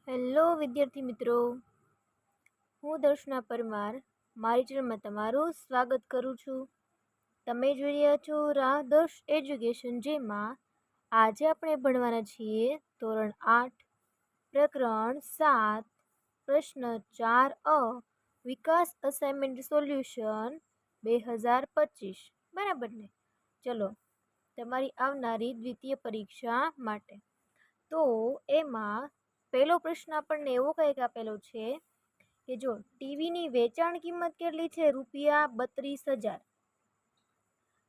Hello વિદ્યાર્થી મિત્રો, હું દર્શના પરમાર મારી ચેનલમાં તમારું સ્વાગત કરું છું. તમે જોઈ રહ્યા છો રાહદર્શ એજ્યુકેશન, જેમાં આજે આપણે ભણવાના છીએ ધોરણ 8 પ્રકરણ 7 પ્રશ્ન 4 વિકાસ અસાઇનમેન્ટ સોલ્યુશન 2025. બરાબર ને? ચલો, તમારી આવનારી દ્વિતીય પરીક્ષા માટે તો એમાં પહેલો પ્રશ્ન આપણને એવો કંઈક આપેલો છે કે જો ટીવીની વેચાણ કિંમત કેટલી છે? ₹32,000.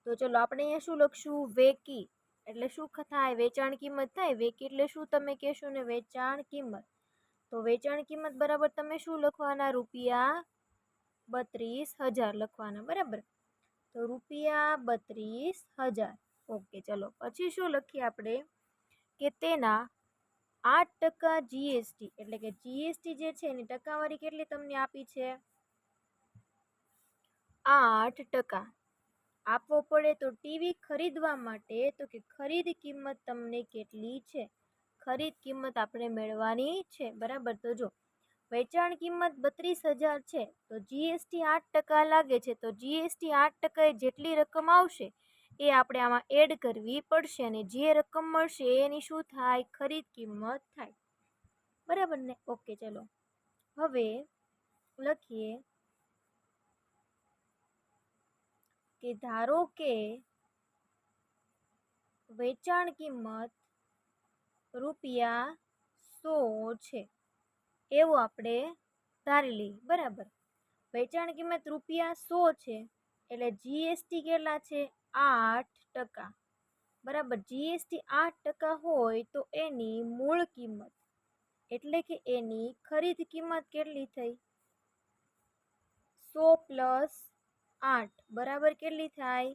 તો ચલો આપણે અહીંયા શું લખશું? વેકી એટલે શું થાય? વેચાણ કિંમત થાય. વેકી એટલે શું તમે કહેશો ને? વેચાણ કિંમત. તો વેચાણ કિંમત બરાબર તમે શું લખવાના? ₹32,000 લખવાના. બરાબર, તો ₹32,000. ઓકે, ચલો પછી શું લખીએ આપણે કે તેના 8% જીએસટી, એટલે કે જીએસટી જે છે એની ટકાવારી કેટલી તમને આપી છે? 8% આપવો પડે. તો ટીવી ખરીદવા માટે તો કે ખરીદ કિંમત તમને કેટલી છે? ખરીદ કિંમત આપણે મેળવવાની છે. બરાબર, તો જો વેચાણ કિંમત 32,000 છે તો જીએસટી 8% લાગે છે, તો જીએસટી 8% જેટલી રકમ આવશે એ આપણે આમાં એડ કરવી પડશે, અને જે રકમ મળશે એની શું થાય? ખરીદ કિંમત થાય. બરાબર ને? ઓકે, ચલો હવે લખીએ કે ધારો કે વેચાણ કિંમત ₹100 છે એવું આપણે ધારી લઈએ. બરાબર, વેચાણ કિંમત ₹100 છે એટલે જીએસટી કેટલા છે? 8%. બરાબર, જીએસટી 8% હોય તો એની મૂળ કિંમત એટલે કે એની ખરીદ કિંમત કેટલી થઈ? 100 + 8 બરાબર કેટલી થાય?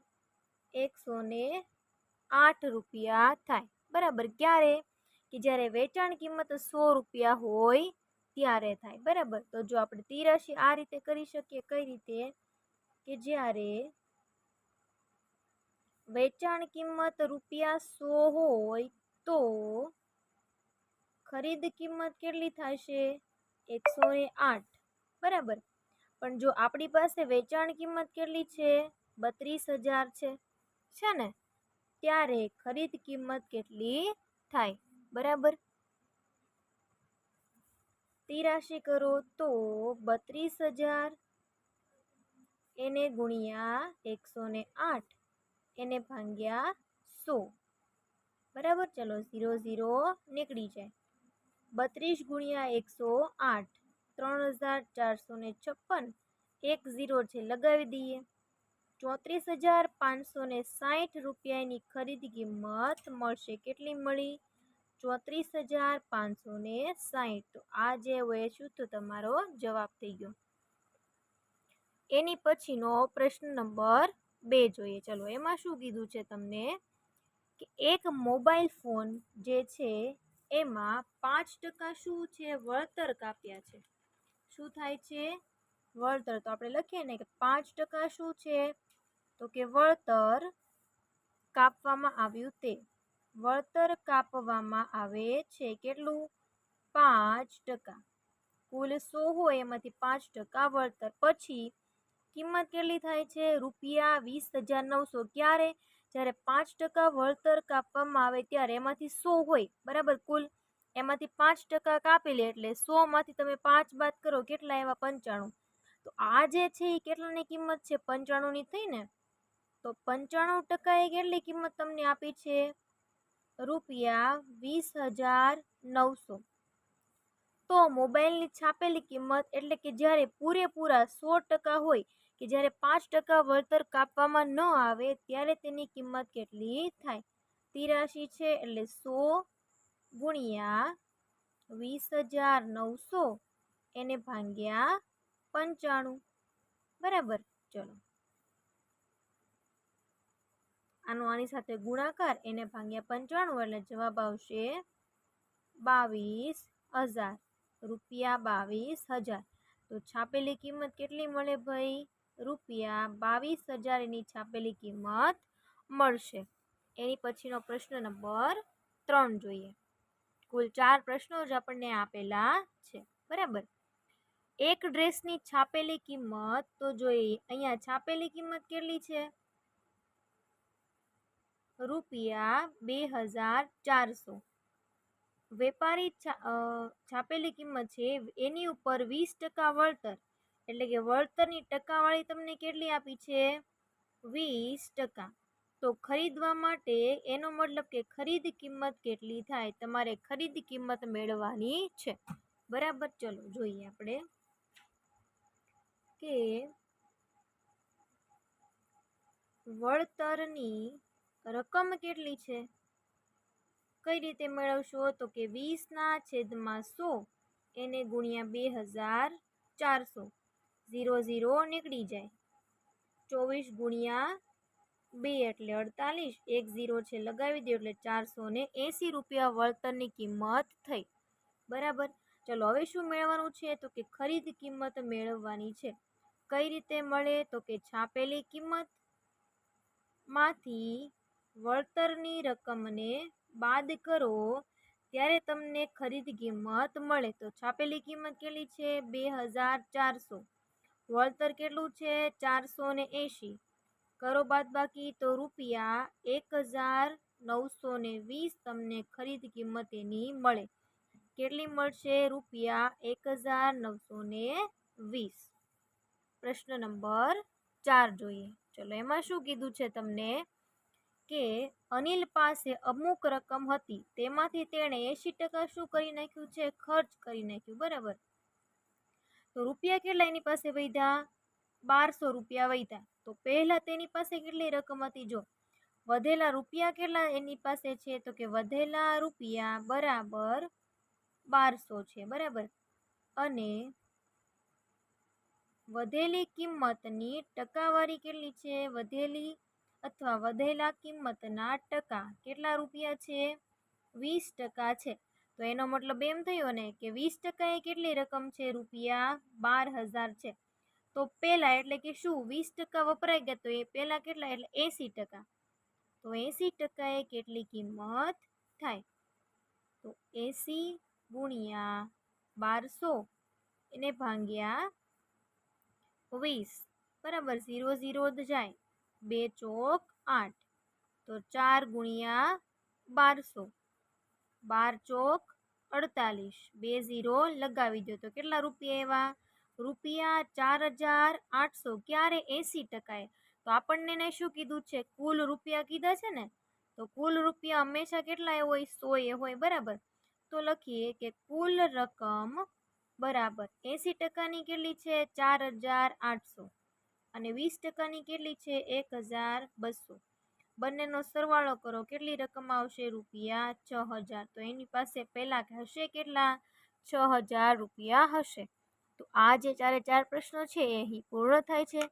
₹108 થાય. બરાબર, ક્યારે? કે જ્યારે વેચાણ કિંમત ₹100 હોય ત્યારે થાય. બરાબર, તો જો આપણે તિરાશી આ રીતે કરી શકીએ. કઈ રીતે? કે જ્યારે વેચાણ કિંમત ₹100 હોય તો ખરીદ કિંમત કેટલી થશે? 108. બરાબર, પણ જો આપણી પાસે વેચાણ કિંમત કેટલી છે? 32,000 છે ને? ત્યારે ખરીદ કિંમત કેટલી થાય? બરાબર, તિરાશી કરો તો 32,000 એને ગુણ્યા 108 એને ભાગ્યા 100. બરાબર, ચલો 0 0 નીકળી જાય. 32 ગુણ્યા 108 3,456. 1 0 છે, લગાવી દઈએ. 34,560 રૂપિયાની ખરીદ કિંમત મળશે. કેટલી મળી? 34,560. તો આ જે હોય શું તો તમારો જવાબ થઈ ગયો. એની પછીનો પ્રશ્ન નંબર 2 જોઈએ. ચલો, એમાં શું કીધું છે તમને કે એક મોબાઈલ ફોન જે છે એમાં 5% શું છે? વળતર કાપ્યા છે. શું થાય છે? વળતર. તો આપણે લખીએ ને કે 5% શું છે? તો કે વળતર કાપવામાં આવ્યું તે. વળતર કાપવામાં આવે છે. કેટલું? 5%. કુલ 100 હોય એમાંથી 5% વળતર. પછી કિંમત કેટલી થાય છે? ₹20,900. ક્યારે? જ્યારે 5% વળતર કાપવામાં આવે ત્યારે. એમાંથી 100 હોય. બરાબર, કુલ એમાંથી 5% કાપી લે એટલે 100 માંથી તમે 5 બાદ કરો, કેટલા એવા? 95. તો આ જે છે એ કેટલાની કિંમત છે? 95 ની થઈ ને? તો 95% એ કેટલી કિંમત તમને આપી છે? ₹20,900. તો મોબાઈલની છાપેલી કિંમત એટલે કે જ્યારે પૂરેપૂરા 100% હોય, કે જ્યારે 5% વળતર કાપવામાં ન આવે ત્યારે તેની કિંમત કેટલી થાય? 83 છે એટલે 100 ગુણ્યા 20,900 એને ભાગ્યા 95. બરાબર, ચલો આનો આની સાથે ગુણાકાર, એને ભાગ્યા 95 એટલે જવાબ આવશે 22,000 રૂપિયા. 22,000. તો છાપેલી કિંમત કેટલી મળે ભાઈ? ₹22,000 એની છાપેલી કિંમત મળશે. એની પછીનો પ્રશ્ન નંબર 3 જોઈએ. કુલ 4 પ્રશ્નો જ આપણને આપેલા છે, બરાબર. એક ડ્રેસની છાપેલી કિંમત તો જોઈએ, અહીંયા છાપેલી કિંમત કેટલી છે? ₹2400. વેપારી છાપેલી કિંમત છે એની ઉપર 20% વળતર, એટલે કે વળતરની ટકાવાળી તમને કેટલી આપી છે? 20%. તો ખરીદવા માટે એનો મતલબ કે ખરીદ કિંમત કેટલી થાય? તમારે ખરીદ કિંમત મેળવવાની છે, બરાબર. ચલો જોઈએ આપણે કે વળતરની રકમ કેટલી છે, કઈ રીતે મેળવશો? તો કે 20/100 એને ગુણ્યા 2400, 0 0 નીકળી જાય, 24 ગુણ્યા 2 એટલે 48, 1 0 છે લગાવી દો એટલે 480 રૂપિયા વળતરની કિંમત થઈ, બરાબર. ચલો હવે શું મેળવવાનું છે? તો કે ખરીદ કિંમત મેળવવાની છે. કઈ રીતે મળે? તો કે છાપેલી કિંમત માંથી વળતરની રકમને બાદ કરો ત્યારે તમને ખરીદ કિંમત મળે. તો છાપેલી કિંમત કેટલી છે? 2400. વળતર કેટલું છે? 480. કરો બાદબાકી તો ₹1920 તમને ખરીદ કિંમત એની મળે. કેટલી મળશે? ₹1920. પ્રશ્ન નંબર 4 જોઈએ. ચલો એમાં શું કીધું છે તમને કે અનિલ પાસે અમુક રકમ હતી, તેમાંથી તેણે 80% શું કરી નાખ્યું છે? ખર્ચ કરી નાખ્યું, બરાબર. તો રૂપિયા કેટલા એની પાસે વધ્યા? 1200 રૂપિયા વધ્યા. તો પહેલા તેની પાસે કેટલી રકમ હતી? જો વધેલા રૂપિયા કેટલા એની પાસે છે? તો કે વધેલા રૂપિયા બરાબર 1200 છે, બરાબર. અને વધેલી કિંમતની ટકાવારી કેટલી છે? વધેલી અથવા વધેલા કિંમતના ટકા કેટલા રૂપિયા છે? 20% છે. તો એનો મતલબ એમ થયો ને કે 20% એ કેટલી રકમ છે? ₹12000 છે. તો પહેલા એટલે કે શું 20% વપરાઈ ગયા, તો એ પહેલા કેટલા એટલે 80%. તો 80% એ કેટલી કિંમત થાય? તો 80 ગુણ્યા 1200 એને ભાગ્યા 20, બરાબર. 0 0 જાય, 2 ચોક 8, તો 4 ગુણ્યા 1200, 12 ચોક 48, 2 0 લગાવી દો તો કેટલા રૂપિયા એવા? ₹4800. ક્યારે? 80%. તો આપણને શું કીધું છે? કુલ રૂપિયા કીધા છે ને, તો કુલ રૂપિયા હંમેશા કેટલા હોય? 100 હોય, બરાબર. તો લખીએ કે કુલ રકમ બરાબર 80%ની કેટલી છે? 4800 અને 20%ની કેટલી છે? 1200. બંનેનો સરવાળો કરો, કેટલી રકમ આવશે? ₹6000. તો એની પાસે પહેલા હશે કેટલા? 6000 રૂપિયા હશે. તો આ જે 4 પ્રશ્નો છે એ અહીં પૂર્ણ થાય છે.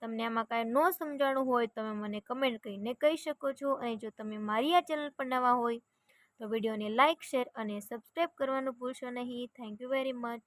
તમને આમાં કાંઈ ન સમજાણું હોય તમે મને કમેન્ટ કરીને કહી શકો છો. અને જો તમે મારી આ ચેનલ પર નવા હોય તો વિડીયોને લાઇક, શેર અને સબસ્ક્રાઈબ કરવાનું ભૂલશો નહીં. Thank you very much.